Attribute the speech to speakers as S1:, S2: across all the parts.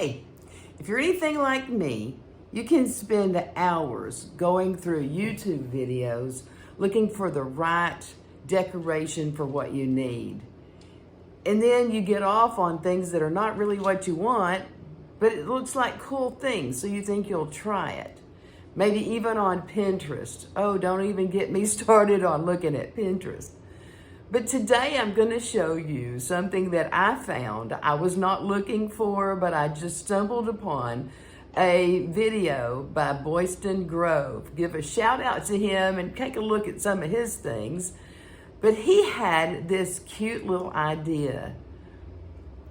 S1: Hey, if you're anything like me, you can spend hours going through YouTube videos looking for the right decoration for what you need. And then you get off on things that are not really what you want, but it looks like cool things, so you think you'll try it. Maybe even on Pinterest. Oh, don't even get me started on looking at Pinterest. But today I'm going to show you something that I found. I was not looking for, but I just stumbled upon a video by Boyston Grove. Give a shout out to him and take a look at some of his things. But he had this cute little idea.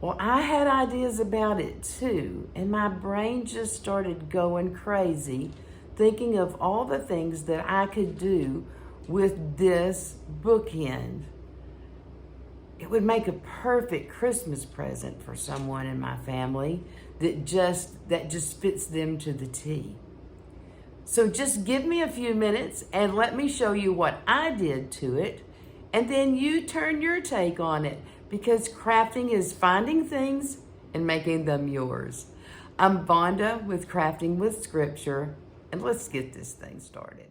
S1: Well, I had ideas about it too, and my brain just started going crazy thinking of all the things that I could do with this bookend. It would make a perfect Christmas present for someone in my family that just fits them to the T. So just give me a few minutes and let me show you what I did to it, and then you turn your take on it, because crafting is finding things and making them yours. I'm Vonda with Crafting with Scripture, and let's get this thing started.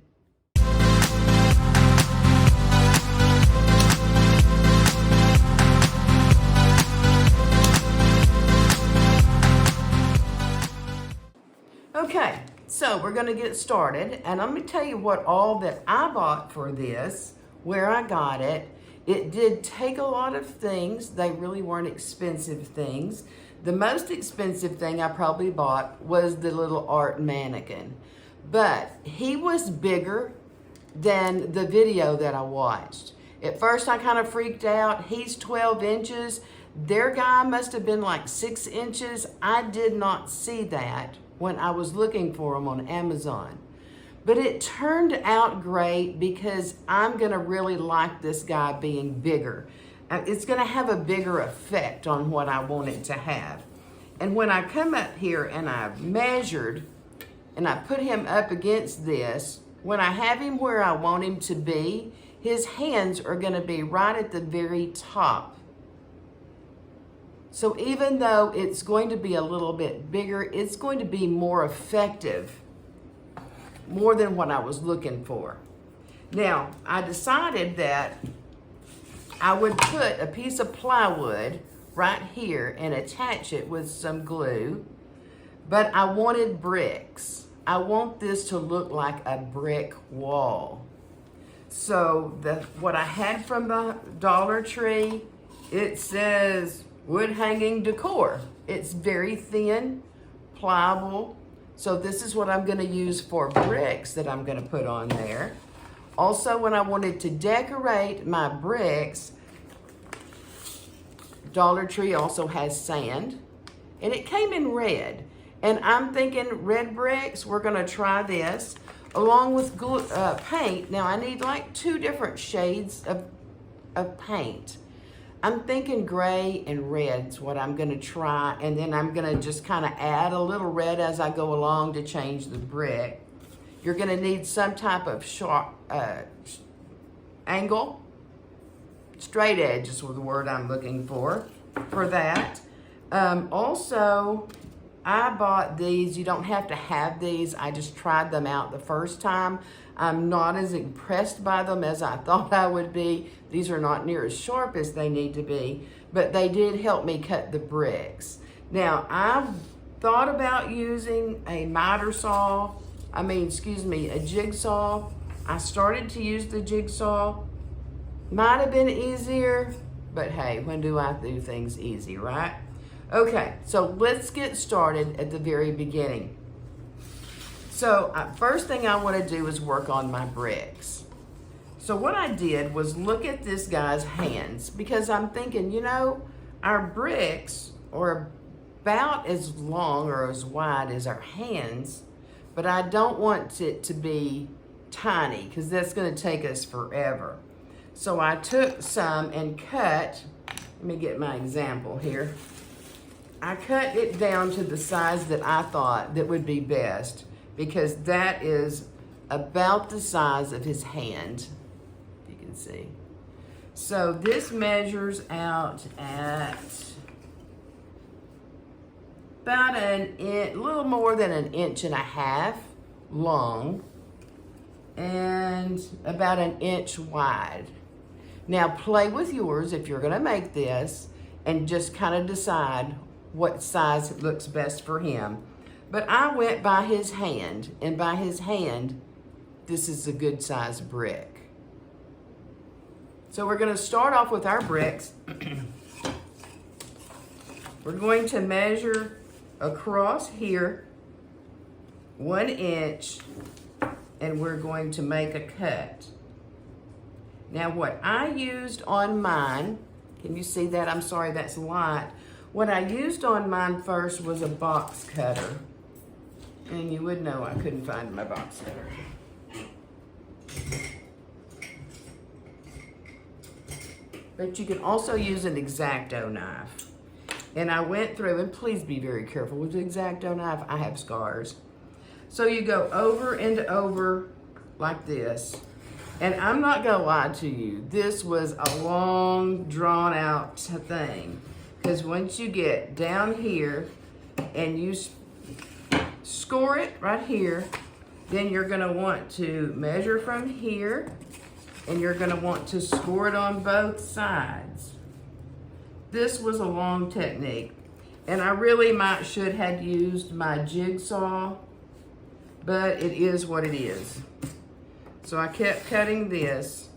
S1: Okay, so we're gonna get started, and let me tell you what all that I bought for this, where I got it. It did take a lot of things. They really weren't expensive things. The most expensive thing I probably bought was the little art mannequin, but he was bigger than the video that I watched. At first I kind of freaked out. He's 12 inches. Their guy must have been like 6 inches. I did not see that when I was looking for them on Amazon. But it turned out great because I'm gonna really like this guy being bigger. It's gonna have a bigger effect on what I want it to have. And when I come up here and I measured and I put him up against this, when I have him where I want him to be, his hands are gonna be right at the very top. So even though it's going to be a little bit bigger, it's going to be more effective, more than what I was looking for. Now, I decided that I would put a piece of plywood right here and attach it with some glue, but I wanted bricks. I want this to look like a brick wall. So what I had from the Dollar Tree, it says wood hanging decor. It's very thin, pliable. So this is what I'm gonna use for bricks that I'm gonna put on there. Also, when I wanted to decorate my bricks, Dollar Tree also has sand, and it came in red. And I'm thinking red bricks, we're gonna try this, along with glue, paint. Now I need like 2 different shades of paint. I'm thinking gray and red's what I'm gonna try, and then I'm gonna just kind of add a little red as I go along to change the brick. You're gonna need some type of sharp angle. Straight edge is the word I'm looking for that. Also, I bought these. You don't have to have these. I just tried them out the first time. I'm not as impressed by them as I thought I would be. These are not near as sharp as they need to be, but they did help me cut the bricks. Now, I've thought about using a a jigsaw. I started to use the jigsaw. Might have been easier, but hey, when do I do things easy, right? Okay, so let's get started at the very beginning. So first thing I want to do is work on my bricks. So what I did was look at this guy's hands, because I'm thinking, you know, our bricks are about as long or as wide as our hands, but I don't want it to be tiny because that's going to take us forever. So I took some and cut, let me get my example here. I cut it down to the size that I thought that would be best, because that is about the size of his hand, you can see. So this measures out at about a little more than 1.5 inches long and about 1 inch wide. Now play with yours if you're gonna make this and just kind of decide what size looks best for him. But I went by his hand, and by his hand, this is a good size brick. So we're gonna start off with our bricks. We're going to measure across here 1 inch, and we're going to make a cut. Now what I used on mine, can you see that? I'm sorry, that's light. What I used on mine first was a box cutter. And you would know I couldn't find my box cutter. But you can also use an X-Acto knife. And I went through, and please be very careful with the X-Acto knife, I have scars. So you go over and over like this. And I'm not gonna lie to you, this was a long, drawn out thing. Because once you get down here and you score it right here, then you're gonna want to measure from here, and you're gonna want to score it on both sides. This was a long technique, and I really should have used my jigsaw, but it is what it is. So I kept cutting this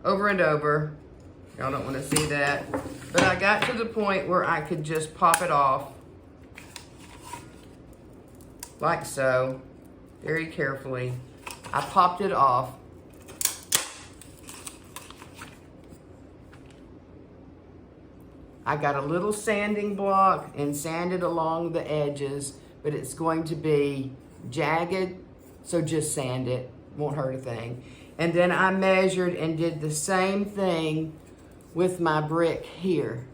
S1: over and over. Y'all don't want to see that, but I got to the point where I could just pop it off like so, very carefully. I popped it off. I got a little sanding block and sanded along the edges, but it's going to be jagged, so just sand it, won't hurt a thing. And then I measured and did the same thing with my brick here.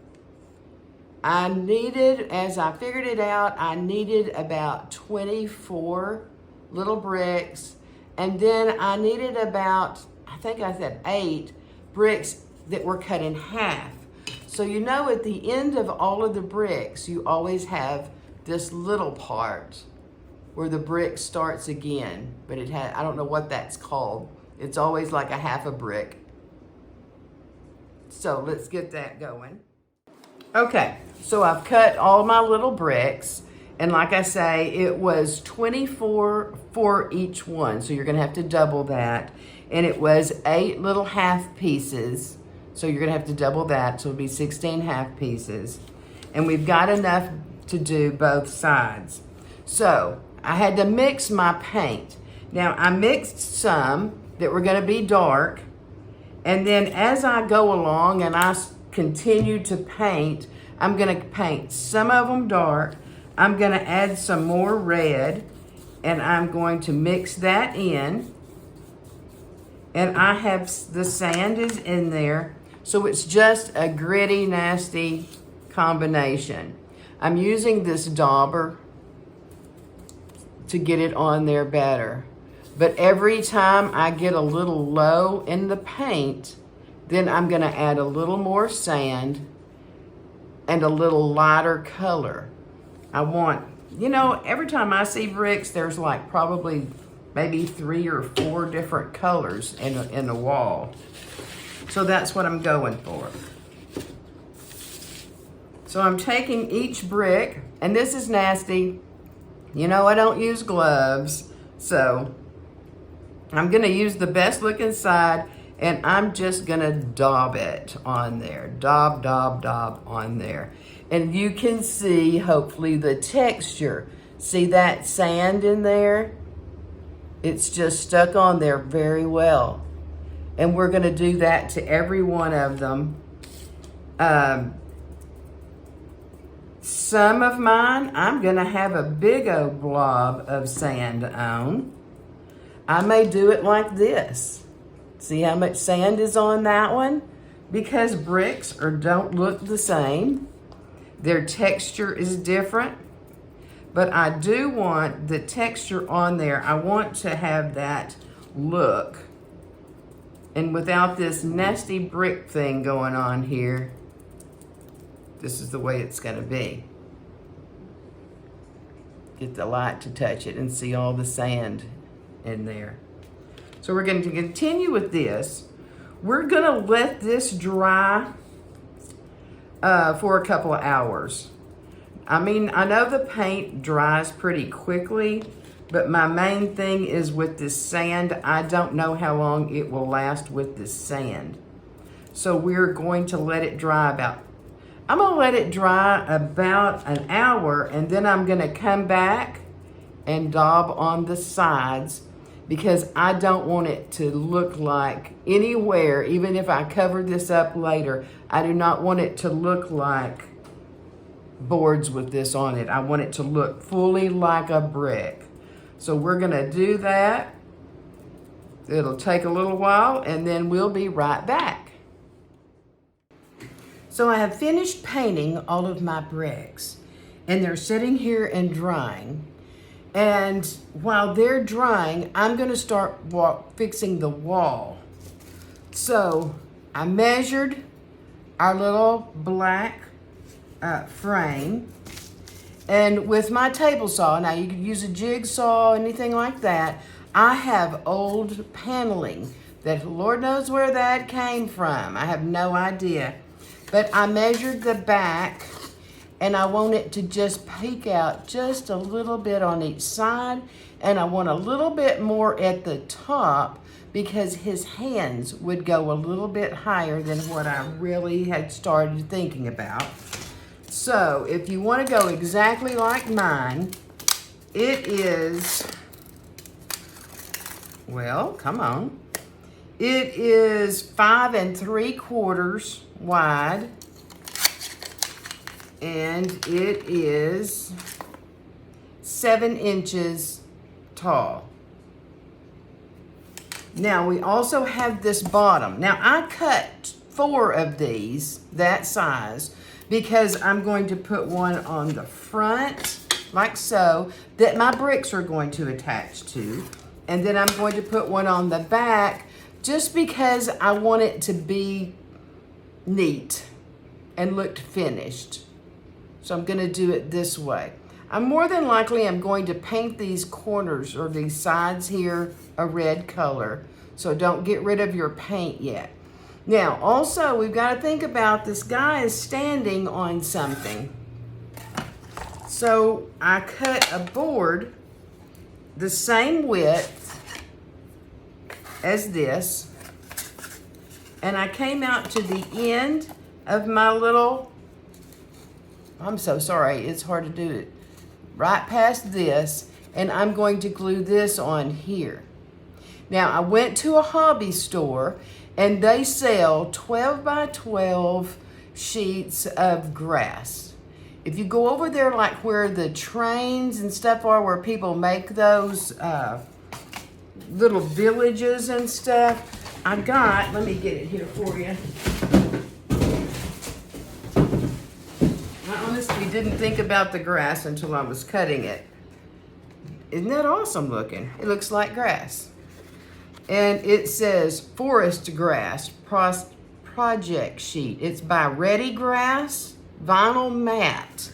S1: I needed, as I figured it out, I needed about 24 little bricks, and then I needed about, I think I said 8 bricks that were cut in half. So you know at the end of all of the bricks, you always have this little part where the brick starts again, but it had, I don't know what that's called. It's always like a half a brick. So let's get that going. Okay, so I've cut all my little bricks, and like I say, it was 24 for each one, so you're gonna have to double that. And it was 8 little half pieces, so you're gonna have to double that, so it'll be 16 half pieces. And we've got enough to do both sides. So I had to mix my paint. Now I mixed some that were gonna be dark, and then as I go along and I continue to paint, I'm gonna paint some of them dark, I'm gonna add some more red, and I'm going to mix that in. And I have, the sand is in there, so it's just a gritty, nasty combination. I'm using this dauber to get it on there better. But every time I get a little low in the paint, then I'm gonna add a little more sand and a little lighter color. I want, you know, every time I see bricks, there's like probably maybe 3 or 4 different colors in the wall. So that's what I'm going for. So I'm taking each brick, and this is nasty. You know, I don't use gloves, so I'm gonna use the best looking side, and I'm just gonna daub it on there. Daub, daub, daub on there. And you can see, hopefully, the texture. See that sand in there? It's just stuck on there very well. And we're gonna do that to every one of them. Some of mine, I'm gonna have a big old blob of sand on. I may do it like this. See how much sand is on that one? Because bricks don't look the same. Their texture is different. But I do want the texture on there. I want to have that look. And without this nasty brick thing going on here, this is the way it's going to be. Get the light to touch it and see all the sand in there. So we're going to continue with this. We're going to let this dry for a couple of hours. I mean, I know the paint dries pretty quickly, but my main thing is with this sand, I don't know how long it will last with this sand. So we're going to let it dry I'm gonna let it dry about an hour, and then I'm gonna come back and daub on the sides, because I don't want it to look like anywhere, even if I cover this up later, I do not want it to look like boards with this on it. I want it to look fully like a brick. So we're gonna do that. It'll take a little while, and then we'll be right back. So I have finished painting all of my bricks, and they're sitting here and drying. And while they're drying, I'm gonna start fixing the wall. So I measured our little black frame, and with my table saw, now you could use a jigsaw, anything like that, I have old paneling that Lord knows where that came from. I have no idea. But I measured the back, and I want it to just peek out just a little bit on each side, and I want a little bit more at the top, because his hands would go a little bit higher than what I really had started thinking about. So if you want to go exactly like mine, it is, well, come on. It is 5 3/4 wide, and it is 7 inches tall. Now we also have this bottom. Now I cut 4 of these that size, because I'm going to put one on the front, like so, that my bricks are going to attach to. And then I'm going to put one on the back, just because I want it to be neat and looked finished. So I'm gonna do it this way. I'm more than likely, I'm going to paint these corners or these sides here a red color. So don't get rid of your paint yet. Now, also, we've got to think about this guy is standing on something. So I cut a board the same width as this, and I came out to the end of my little, I'm so sorry, it's hard to do it, right past this, and I'm going to glue this on here. Now, I went to a hobby store, and they sell 12 by 12 sheets of grass. If you go over there, like where the trains and stuff are, where people make those little villages and stuff, I got, let me get it here for you. I honestly didn't think about the grass until I was cutting it. Isn't that awesome looking? It looks like grass. And it says Forest Grass Project Sheet. It's by Ready Grass Vinyl Matte.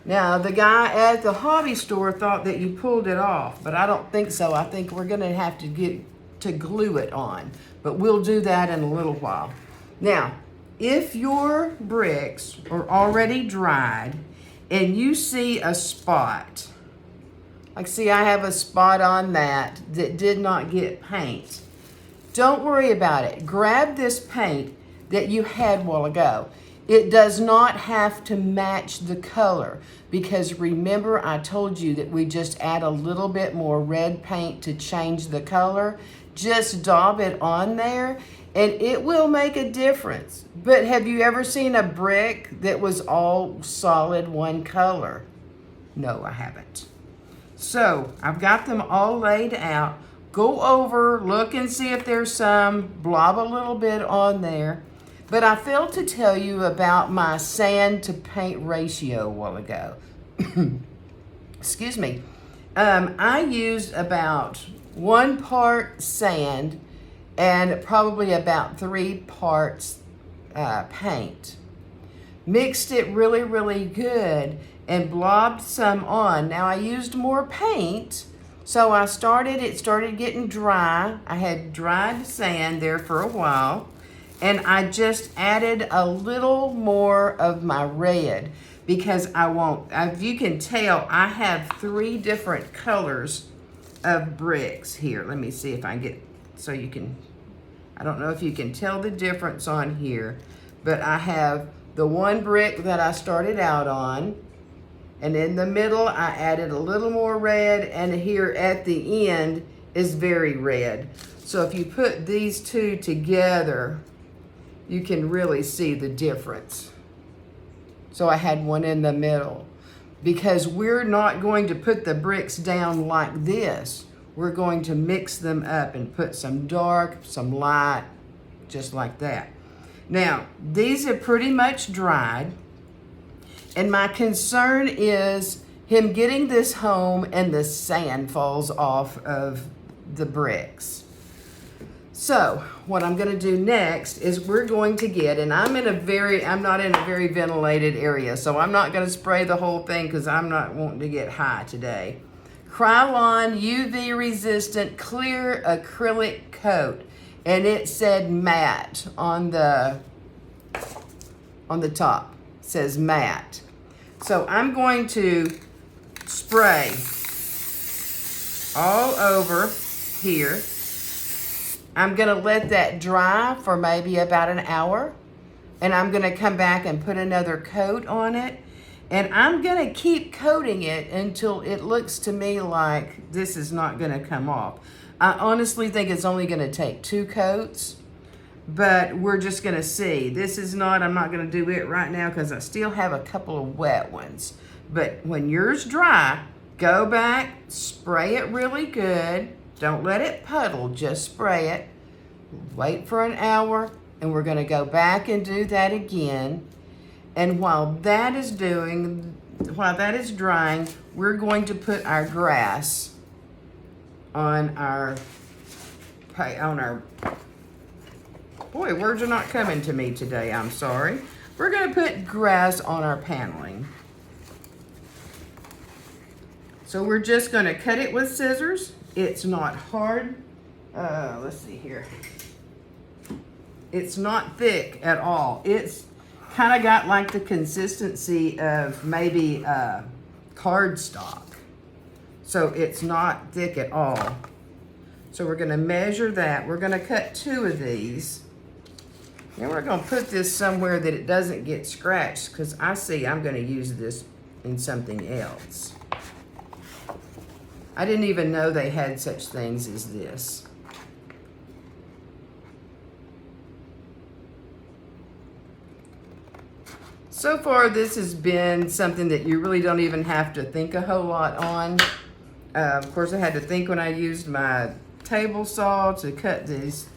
S1: Now, the guy at the hobby store thought that you pulled it off, but I don't think so. I think we're gonna have to get to glue it on, but we'll do that in a little while. Now, if your bricks are already dried and you see a spot, like see I have a spot on that did not get paint, don't worry about it. Grab this paint that you had a while ago. It does not have to match the color, because remember I told you that we just add a little bit more red paint to change the color. Just daub it on there and it will make a difference. But have you ever seen a brick that was all solid one color? No, I haven't. So I've got them all laid out. Go over, look and see if there's some, blob a little bit on there. But I failed to tell you about my sand to paint ratio a while ago. Excuse me. I used about 1 part sand and probably about 3 parts paint. mixed it really, really good, and blobbed some on. Now I used more paint, so it started getting dry. I had dried sand there for a while, and I just added a little more of my red because if you can tell, I have 3 different colors of bricks here. Let me see if I can get, so you can, I don't know if you can tell the difference on here, but I have the one brick that I started out on, and in the middle I added a little more red, and here at the end is very red. So if you put these two together, you can really see the difference. So I had one in the middle, because we're not going to put the bricks down like this. We're going to mix them up and put some dark, some light, just like that. Now, these are pretty much dried, and my concern is him getting this home and the sand falls off of the bricks. So what I'm going to do next is we're going to get, and I'm not in a very ventilated area, so I'm not going to spray the whole thing because I'm not wanting to get high today. Krylon UV resistant clear acrylic coat, and it said matte on the top. It says matte. So I'm going to spray all over here. I'm going to let that dry for maybe about an hour, and I'm going to come back and put another coat on it, and I'm going to keep coating it until it looks to me like this is not going to come off. I honestly think it's only going to take 2 coats, but we're just going to see. I'm not going to do it right now because I still have a couple of wet ones. But when yours dry, go back, spray it really good. Don't let it puddle, just spray it. Wait for an hour, and we're going to go back and do that again. And while that is drying, we're going to put our grass on our boy, words are not coming to me today, I'm sorry. We're going to put grass on our paneling. So we're just going to cut it with scissors. It's not hard. Let's see here. It's not thick at all. It's kind of got like the consistency of maybe cardstock. So it's not thick at all. So we're going to measure that. We're going to cut 2 of these. And we're going to put this somewhere that it doesn't get scratched, because I'm going to use this in something else. I didn't even know they had such things as this. So far, this has been something that you really don't even have to think a whole lot on. Of course, I had to think when I used my table saw to cut this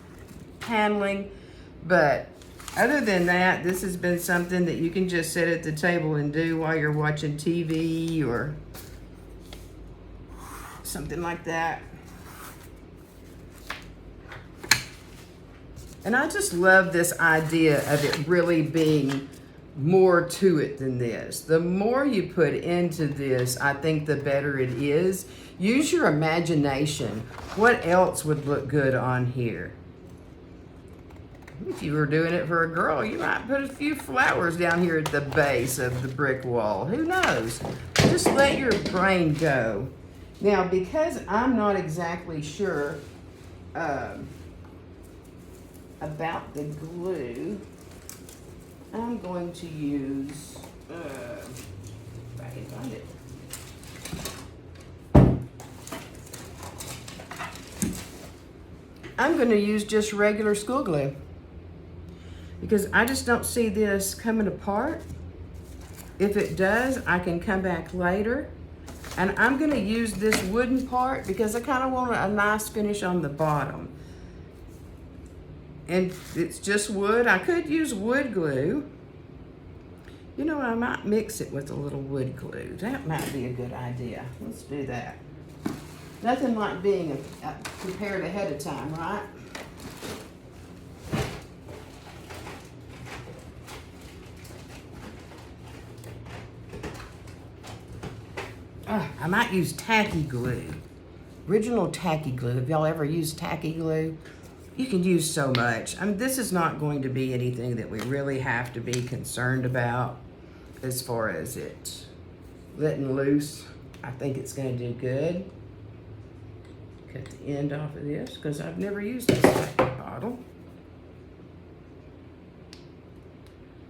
S1: paneling, but other than that, this has been something that you can just sit at the table and do while you're watching TV or something like that. And I just love this idea of it really being more to it than this. The more you put into this, I think the better it is. Use your imagination. What else would look good on here? If you were doing it for a girl, you might put a few flowers down here at the base of the brick wall. Who knows? Just let your brain go. Now, because I'm not exactly sure about the glue, I'm going to use, if I can find it. I'm going to use just regular school glue, because I just don't see this coming apart. If it does, I can come back later. And I'm going to use this wooden part because I kind of want a nice finish on the bottom. And it's just wood. I could use wood glue. You know, I might mix it with a little wood glue. That might be a good idea. Let's do that. Nothing like being prepared ahead of time, right? I might use tacky glue. Original tacky glue. Have y'all ever used tacky glue? You can use so much. I mean, this is not going to be anything that we really have to be concerned about as far as it letting loose. I think it's going to do good. Cut the end off of this because I've never used this tacky bottle.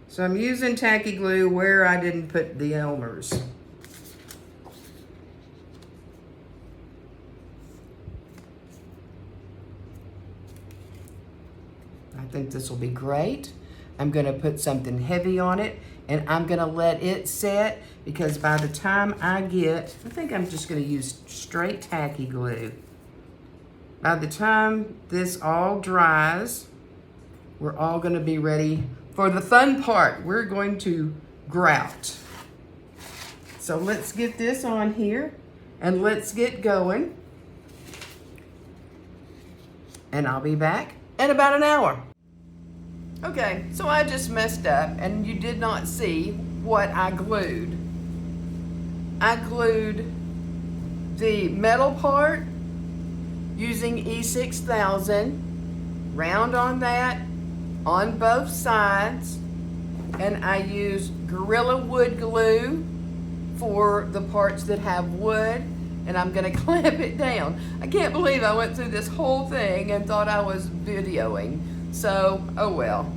S1: So I'm using tacky glue where I didn't put the Elmer's. I think this will be great. I'm gonna put something heavy on it and I'm gonna let it set because by the time I think I'm just gonna use straight tacky glue. By the time this all dries, we're all gonna be ready for the fun part. We're going to grout. So let's get this on here and let's get going. And I'll be back in about an hour. Okay, so I just messed up and you did not see what I glued. I glued the metal part using E6000, round on that, on both sides, and I use Gorilla Wood glue for the parts that have wood, and I'm gonna clamp it down. I can't believe I went through this whole thing and thought I was videoing. So, oh well.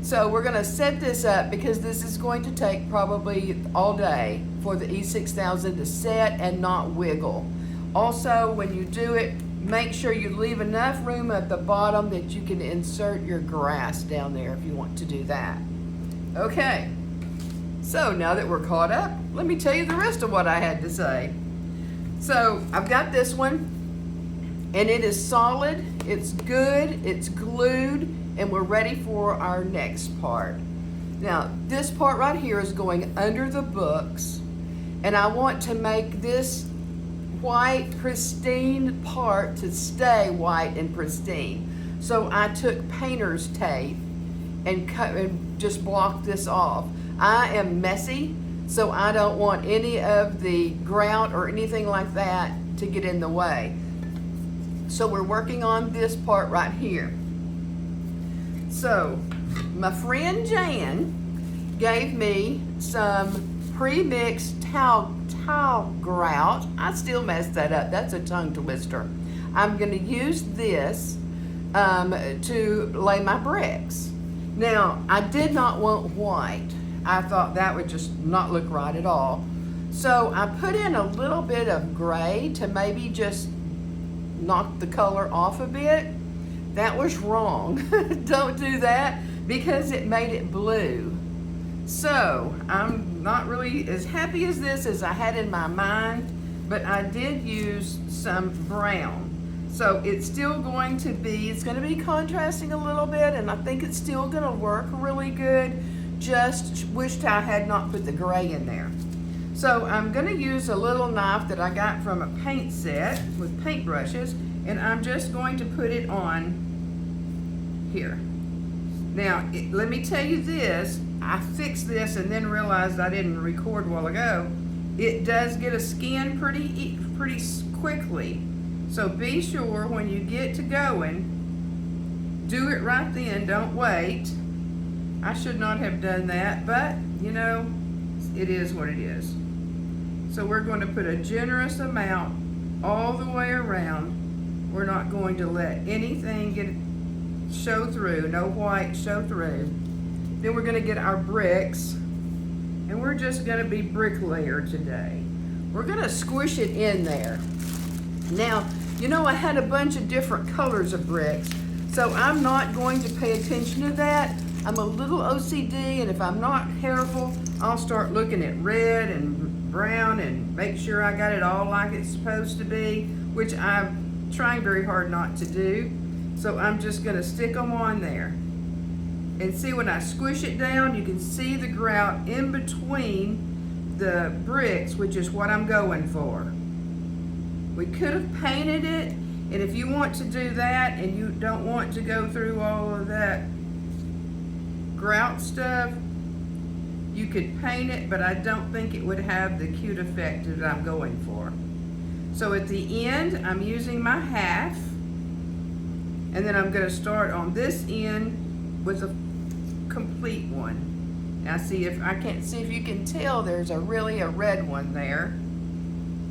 S1: So we're gonna set this up because this is going to take probably all day for the E6000 to set and not wiggle. Also, when you do it, make sure you leave enough room at the bottom that you can insert your grass down there if you want to do that. Okay, so now that we're caught up, let me tell you the rest of what I had to say. So I've got this one, and it is solid, it's good, it's glued, and we're ready for our next part. Now, this part right here is going under the books, and I want to make this white, pristine part to stay white and pristine. So I took painter's tape and cut and just blocked this off. I am messy, so I don't want any of the grout or anything like that to get in the way. So we're working on this part right here. So my friend Jan gave me some pre-mixed towel grout. I still messed that up. That's a tongue twister. I'm going to use this to lay my bricks. Now, I did not want white. I thought that would just not look right at all. So I put in a little bit of gray to maybe just knock the color off a bit. That was wrong. Don't do that because it made it blue. So I'm not really as happy as this as I had in my mind, but I did use some brown. So it's still going to be, it's going to be contrasting a little bit, and I think it's still going to work really good. Just wished I had not put the gray in there. So I'm going to use a little knife that I got from a paint set with paint brushes, and I'm just going to put it on here. Now, let me tell you this, I fixed this and then realized I didn't record a while ago. It does get a skin pretty quickly. So be sure when you get to going, do it right then, don't wait. I should not have done that, but you know, it is what it is. So we're going to put a generous amount all the way around. We're not going to let anything show through, no white show through. Then we're going to get our bricks, and we're just going to be bricklayer today. We're going to squish it in there. Now, you know, I had a bunch of different colors of bricks, so I'm not going to pay attention to that. I'm a little OCD, and if I'm not careful, I'll start looking at red and brown and make sure I got it all like it's supposed to be, which I'm trying very hard not to do. So I'm just going to stick them on there. And see, when I squish it down, you can see the grout in between the bricks, which is what I'm going for. We could have painted it, and if you want to do that and you don't want to go through all of that grout stuff, you could paint it, but I don't think it would have the cute effect that I'm going for. So at the end, I'm using my half, and then I'm gonna start on this end with a complete one. Now see, if I can't see if you can tell, there's a red one there.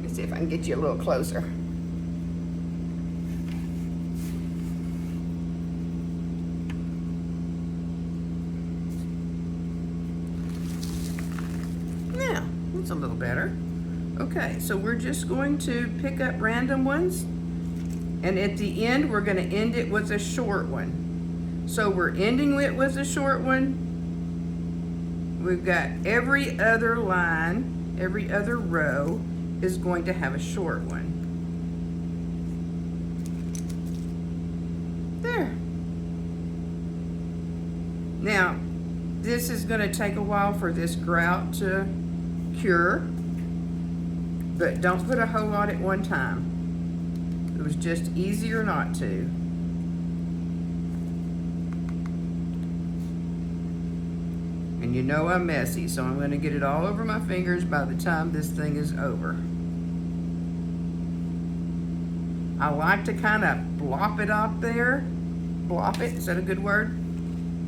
S1: Let me see if I can get you a little closer. Now, that's a little better. Okay, so we're just going to pick up random ones, and at the end, we're gonna end it with a short one. So we're ending it with a short one. We've got every other line, every other row is going to have a short one. There. Now, this is gonna take a while for this grout to cure, but don't put a whole lot at one time. It was just easier not to. And you know I'm messy, so I'm gonna get it all over my fingers by the time this thing is over. I like to kind of blop it up there. Blop it, is that a good word?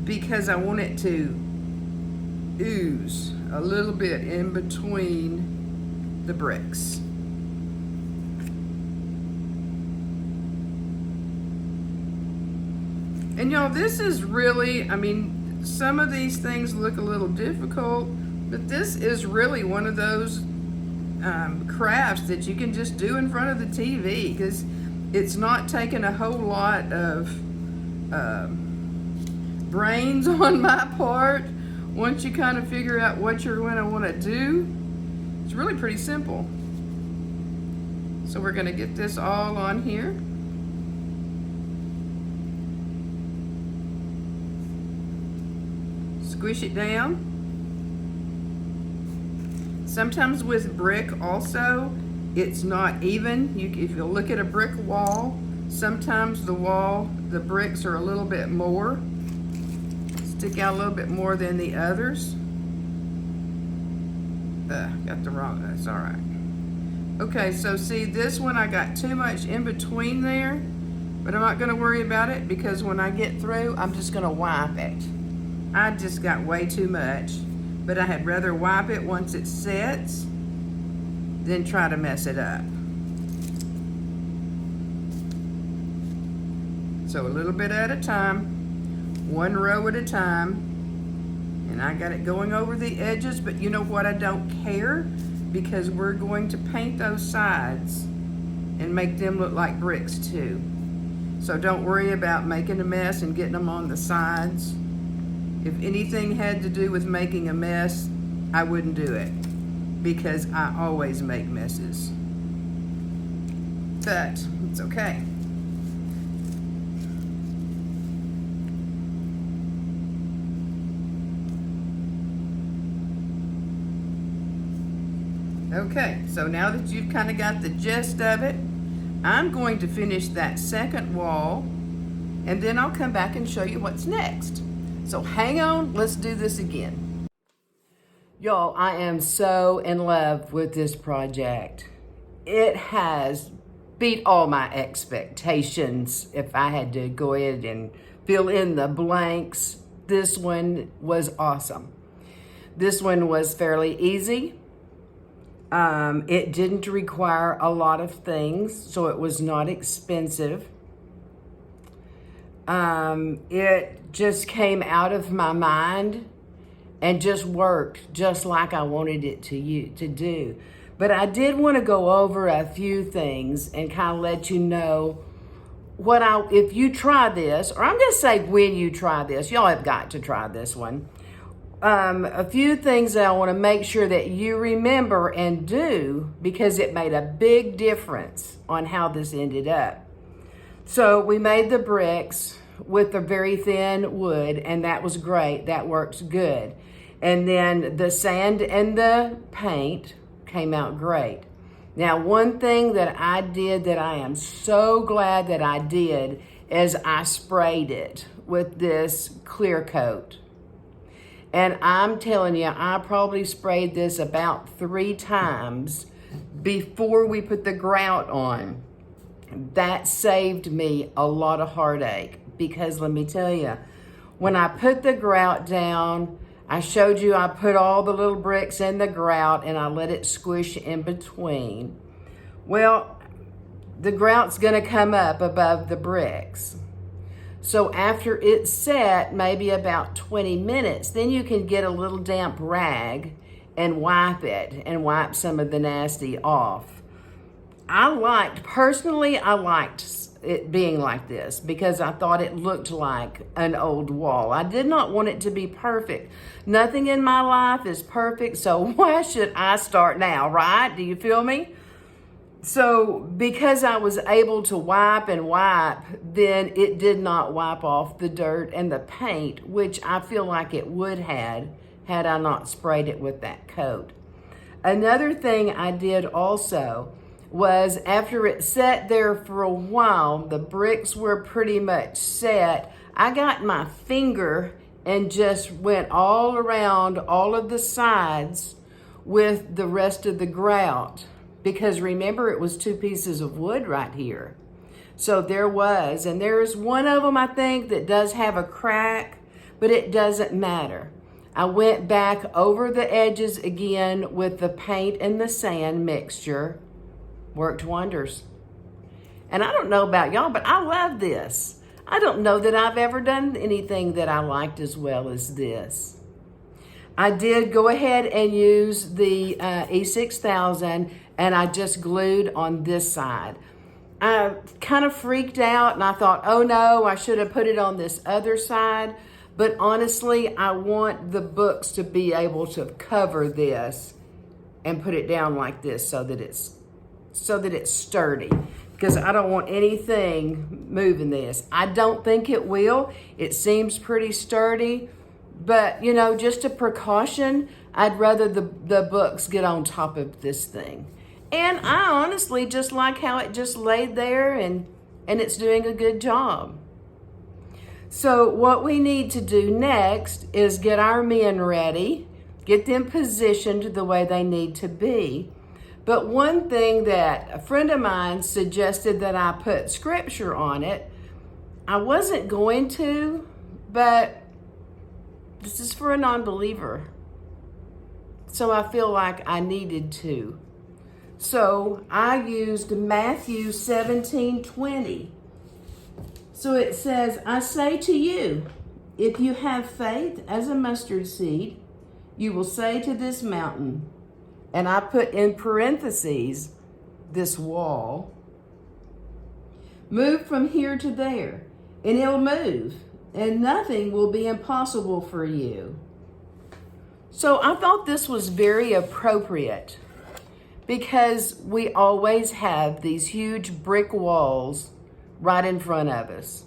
S1: Because I want it to ooze a little bit in between the bricks. And y'all, this is really, I mean, some of these things look a little difficult, but this is really one of those crafts that you can just do in front of the TV, because it's not taking a whole lot of brains on my part. Once you kind of figure out what you're going to want to do, it's really pretty simple. So we're going to get this all on here. Squish it down. Sometimes with brick also, it's not even. If you look at a brick wall, sometimes the bricks are a little bit more, stick out a little bit more than the others. Got the wrong, that's all right. Okay, so see this one, I got too much in between there, but I'm not gonna worry about it, because when I get through, I'm just gonna wipe it. I just got way too much, but I had rather wipe it once it sets than try to mess it up. So a little bit at a time, one row at a time, and I got it going over the edges, but you know what, I don't care, because we're going to paint those sides and make them look like bricks too. So don't worry about making a mess and getting them on the sides. If anything had to do with making a mess, I wouldn't do it, because I always make messes. But it's okay. Okay, so now that you've kind of got the gist of it, I'm going to finish that second wall, and then I'll come back and show you what's next. So hang on, let's do this again. Y'all, I am so in love with this project. It has beat all my expectations. If I had to go ahead and fill in the blanks, this one was awesome. This one was fairly easy. It didn't require a lot of things, so it was not expensive. It just came out of my mind and just worked just like I wanted it to do. But I did want to go over a few things and kind of let you know if you try this, or I'm going to say when you try this, y'all have got to try this one. A few things that I want to make sure that you remember and do, because it made a big difference on how this ended up. So we made the bricks with the very thin wood, and that was great. That works good. And then the sand and the paint came out great. Now, one thing that I did that I am so glad that I did is I sprayed it with this clear coat. And I'm telling you, I probably sprayed this about 3 times before we put the grout on. That saved me a lot of heartache, because let me tell you, when I put the grout down, I showed you I put all the little bricks in the grout and I let it squish in between. Well, the grout's gonna come up above the bricks. So after it's set, maybe about 20 minutes, then you can get a little damp rag and wipe it and wipe some of the nasty off. Personally, I liked it being like this because I thought it looked like an old wall. I did not want it to be perfect. Nothing in my life is perfect, so why should I start now, right? Do you feel me? So because I was able to wipe and wipe, then it did not wipe off the dirt and the paint, which I feel like it would had I not sprayed it with that coat. Another thing I did also was, after it sat there for a while, the bricks were pretty much set, I got my finger and just went all around all of the sides with the rest of the grout. Because remember, it was 2 pieces of wood right here. So there's one of them I think that does have a crack, but it doesn't matter. I went back over the edges again with the paint and the sand mixture. Worked wonders. And I don't know about y'all, but I love this. I don't know that I've ever done anything that I liked as well as this. I did go ahead and use the E6000, and I just glued on this side. I kind of freaked out and I thought, oh no, I should have put it on this other side. But honestly, I want the books to be able to cover this and put it down like this so that it's sturdy, because I don't want anything moving this. I don't think it will. It seems pretty sturdy, but you know, just a precaution, I'd rather the books get on top of this thing. And I honestly just like how it just laid there and it's doing a good job. So what we need to do next is get our men ready, get them positioned the way they need to be. But one thing that a friend of mine suggested that I put scripture on it, I wasn't going to, but this is for a non-believer. So I feel like I needed to. So I used Matthew 17:20. So it says, I say to you, if you have faith as a mustard seed, you will say to this mountain, and I put in parentheses, this wall, move from here to there, and it'll move, and nothing will be impossible for you. So I thought this was very appropriate, because we always have these huge brick walls right in front of us.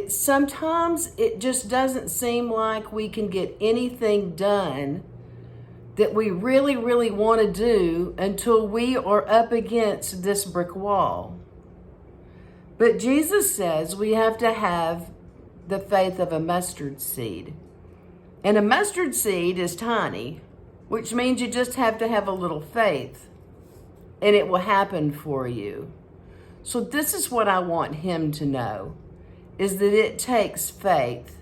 S1: Sometimes it just doesn't seem like we can get anything done that we really, really want to do until we are up against this brick wall. But Jesus says we have to have the faith of a mustard seed. And a mustard seed is tiny, which means you just have to have a little faith and it will happen for you. So this is what I want him to know, is that it takes faith.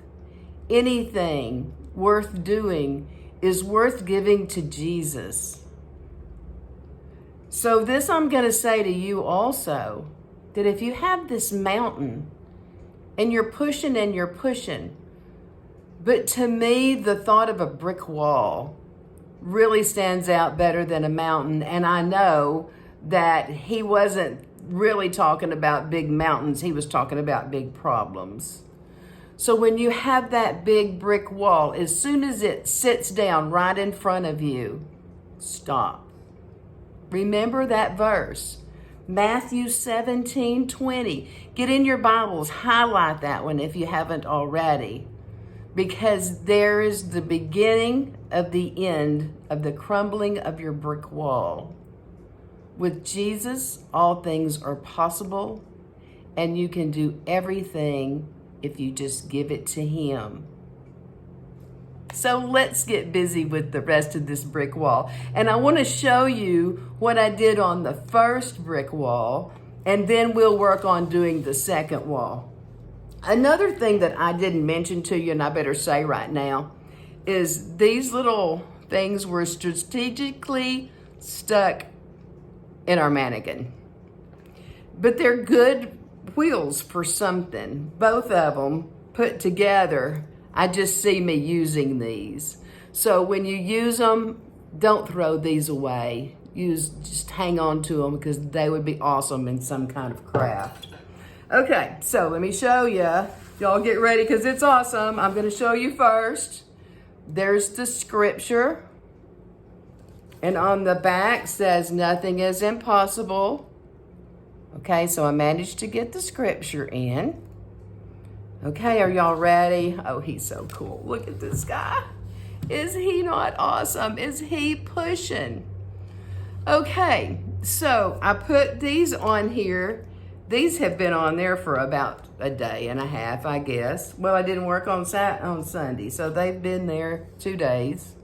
S1: Anything worth doing is worth giving to Jesus. So this I'm going to say to you also, that if you have this mountain and you're pushing, but to me, the thought of a brick wall really stands out better than a mountain. And I know that he wasn't really talking about big mountains. He was talking about big problems. So when you have that big brick wall, as soon as it sits down right in front of you, stop. Remember that verse, Matthew 17:20. Get in your Bibles, highlight that one if you haven't already, because there is the beginning of the end of the crumbling of your brick wall. With Jesus, all things are possible, and you can do everything if you just give it to him. So let's get busy with the rest of this brick wall. And I want to show you what I did on the first brick wall, and then we'll work on doing the second wall. Another thing that I didn't mention to you, and I better say right now, is these little things were strategically stuck in our mannequin. But they're good wheels for something. Both of them put together, I just see me using these. So when you use them, don't throw these away. Just hang on to them because they would be awesome in some kind of craft. Okay, so let me show you. Y'all get ready because it's awesome. I'm going to show you first. There's the scripture. And on the back says, nothing is impossible. Okay, so I managed to get the scripture in. Okay, are y'all ready? Oh, he's so cool. Look at this guy. Is he not awesome? Is he pushing? Okay, so I put these on here. These have been on there for about a day and a half, I guess. Well, I didn't work on Sunday, so they've been there 2 days.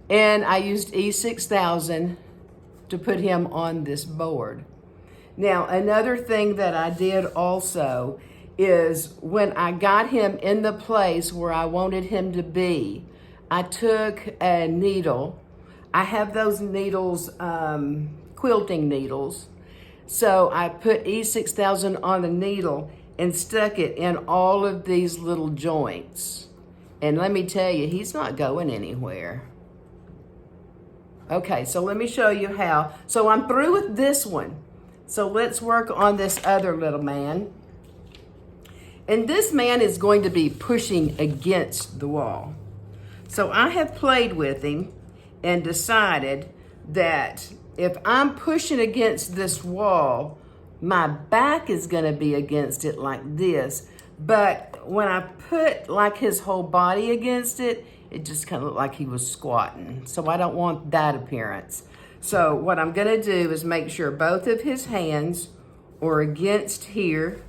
S1: And I used E6000 to put him on this board. Now, another thing that I did also is when I got him in the place where I wanted him to be, I took a needle. I have those needles, quilting needles. So I put E6000 on the needle and stuck it in all of these little joints. And let me tell you, he's not going anywhere. Okay, so let me show you how. So I'm through with this one. So let's work on this other little man. And this man is going to be pushing against the wall. So I have played with him and decided that if I'm pushing against this wall, my back is going to be against it like this. But when I put like his whole body against it, it just kind of looked like he was squatting. So I don't want that appearance. So what I'm going to do is make sure both of his hands are against here.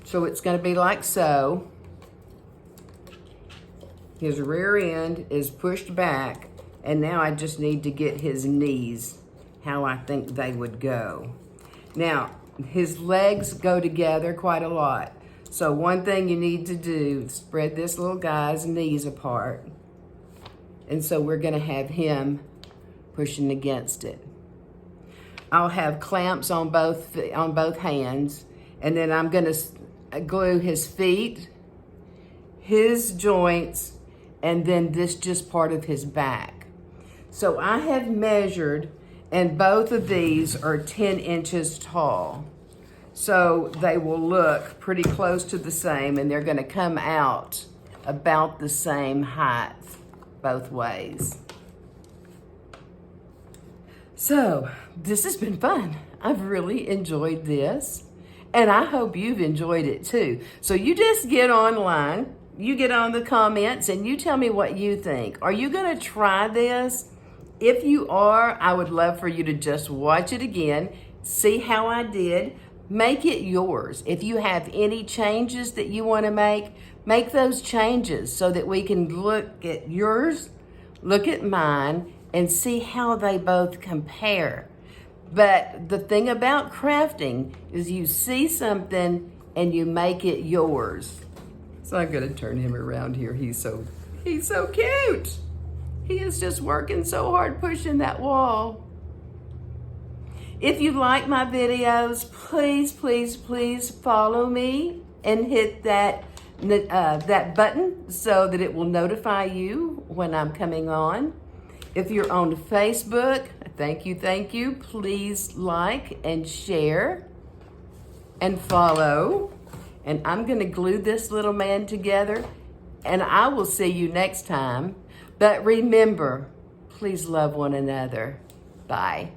S1: So it's going to be like so. His rear end is pushed back. And now I just need to get his knees how I think they would go. Now, his legs go together quite a lot. So one thing you need to do is spread this little guy's knees apart. And so we're going to have him pushing against it. I'll have clamps on both hands. And then I'm going to glue his feet, his joints, and then this just part of his back. So I have measured, and both of these are 10 inches tall. So they will look pretty close to the same, and they're going to come out about the same height both ways. So this has been fun. I've really enjoyed this, and I hope you've enjoyed it too. So you just get online, you get on the comments, and you tell me what you think. Are you going to try this? If you are, I would love for you to just watch it again, see how I did, make it yours. If you have any changes that you want to make those changes so that we can look at yours, look at mine, and see how they both compare. But the thing about crafting is you see something and you make it yours. So I'm going to turn him around here. He's so cute. He is just working so hard pushing that wall. If you like my videos, please, please, please follow me and hit that button so that it will notify you when I'm coming on. If you're on Facebook, thank you. Please like and share and follow. And I'm going to glue this little man together, and I will see you next time. But remember, please love one another. Bye.